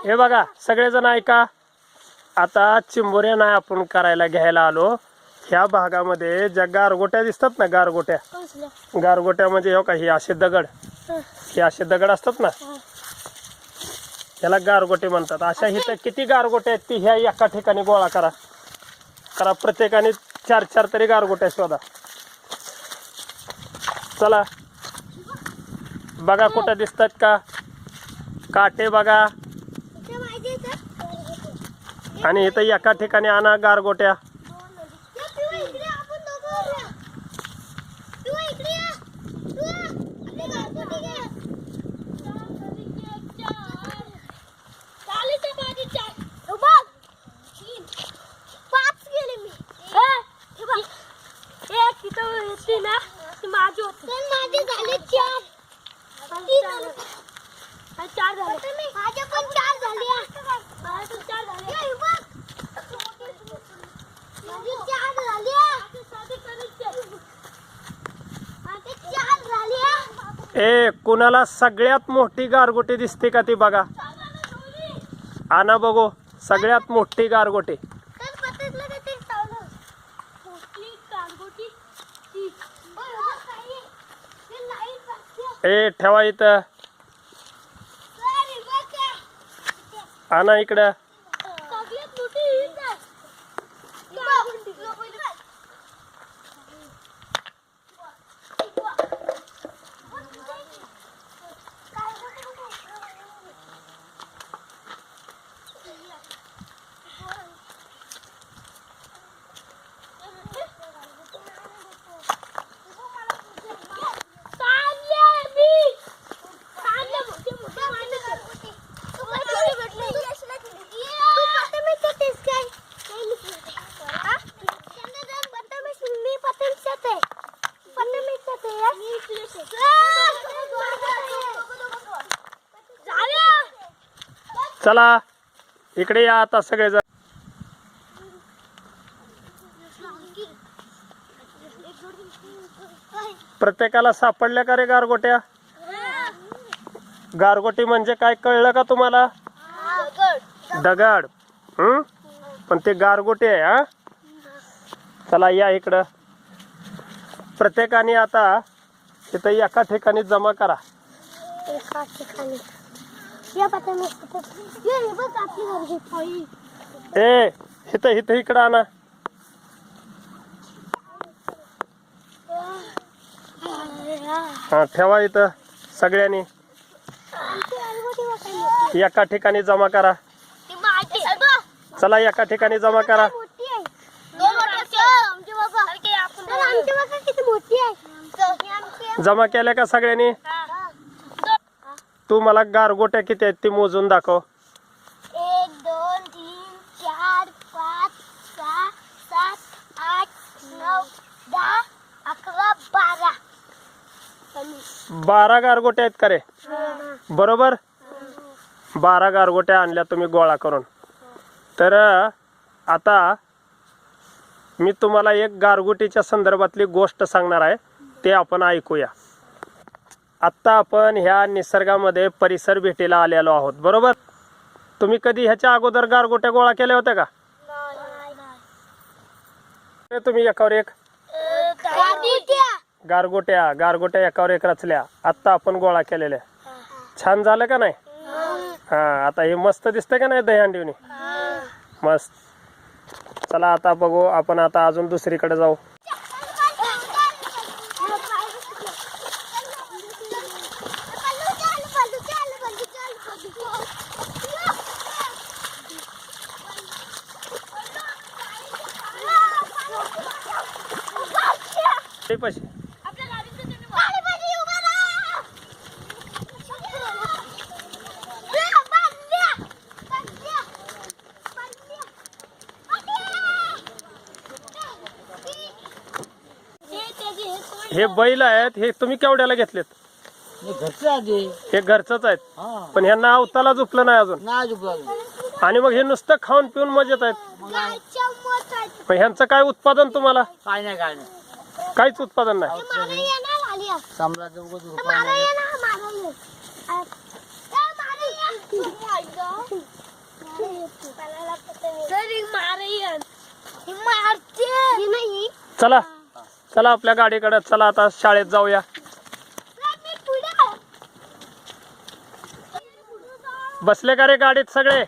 हे बघा सगळेजण ऐका. आता चिंबोऱ्या नाही आपण करायला घ्यायला आलो. ह्या भागामध्ये ज्या गारगोट्या दिसतात ना, गारगोट्या म्हणजे हो का, हे असे दगड, हे असे दगड असतात ना, याला गारगोटे म्हणतात. अशा इथं किती गारगोट्या आहेत ती ह्या एका ठिकाणी गोळा करा. प्रत्येकाने 4-4 तरी गारगोट्या शोधा. चला बघा कुठं दिसतात का काटे बघा. आणि इथं एका ठिकाणी आणा गारगोट्या. ए कुणाला सगळ्यात मोठी गारगोटी दिसते का ती बघा. आणा बघू सगळ्यात मोठी गारगोटी. ए ठेवा इथं. आणा इकडं. चला इकडे या आता सगळेजण. प्रत्येकाला सापडल्या का रे गारगोट्या? गारगोटी म्हणजे काय कळलं का तुम्हाला? दगड. पण ते गारगोटी आहे. हा चला या इकडं. प्रत्येकाने आता इथं एका ठिकाणी जमा करा. ए इथं इथं इकडं आणा. हा ठेवा इथं सगळ्यांनी एका ठिकाणी जमा करा. चला एका ठिकाणी जमा करा. जमा केल्या का सगळ्यांनी? तू मला गारगोट्या किती आहेत ती मोजून दाखव. 1 2 3 4 5 6 7 8 9 10 11 12. 12 गारगोट्या आहेत का रे? बरोबर. 12 गारगोट्या आणल्या तुम्ही गोळा करून. तर आता मी तुम्हाला एक गारगोटीच्या संदर्भातली गोष्ट सांगणार आहे, ते आपण ऐकूया. आत्ता आपण ह्या निसर्गामध्ये परिसर भेटीला आलेलो आहोत, बरोबर. तुम्ही कधी ह्याच्या अगोदर गारगोट्या गोळा केल्या होत्या का? तुम्ही एकावर एक गारगोट्या एकावर एक रचल्या. आत्ता आपण गोळा केलेल्या. छान झालं का नाही? हा आता हे मस्त दिसतंय का नाही दहीहंडीने? मस्त. चला आता बघू आपण. आता अजून दुसरीकडे जाऊ. हे बैल आहेत, हे तुम्ही केवढ्याला घेतलेत? हे घरचंच आहेत. पण ह्यांना अवताला झुपलं नाही अजून. आणि मग हे नुसतं खाऊन पिऊन मजेत आहेत. पण ह्यांचं काय उत्पादन तुम्हाला? काय नाही काहीच उत्पादन नाही. मारते नाही. चला चला आपल्या गाडीकडे चला, आता शाळेत जाऊया. बसले का रे गाडीत सगळे?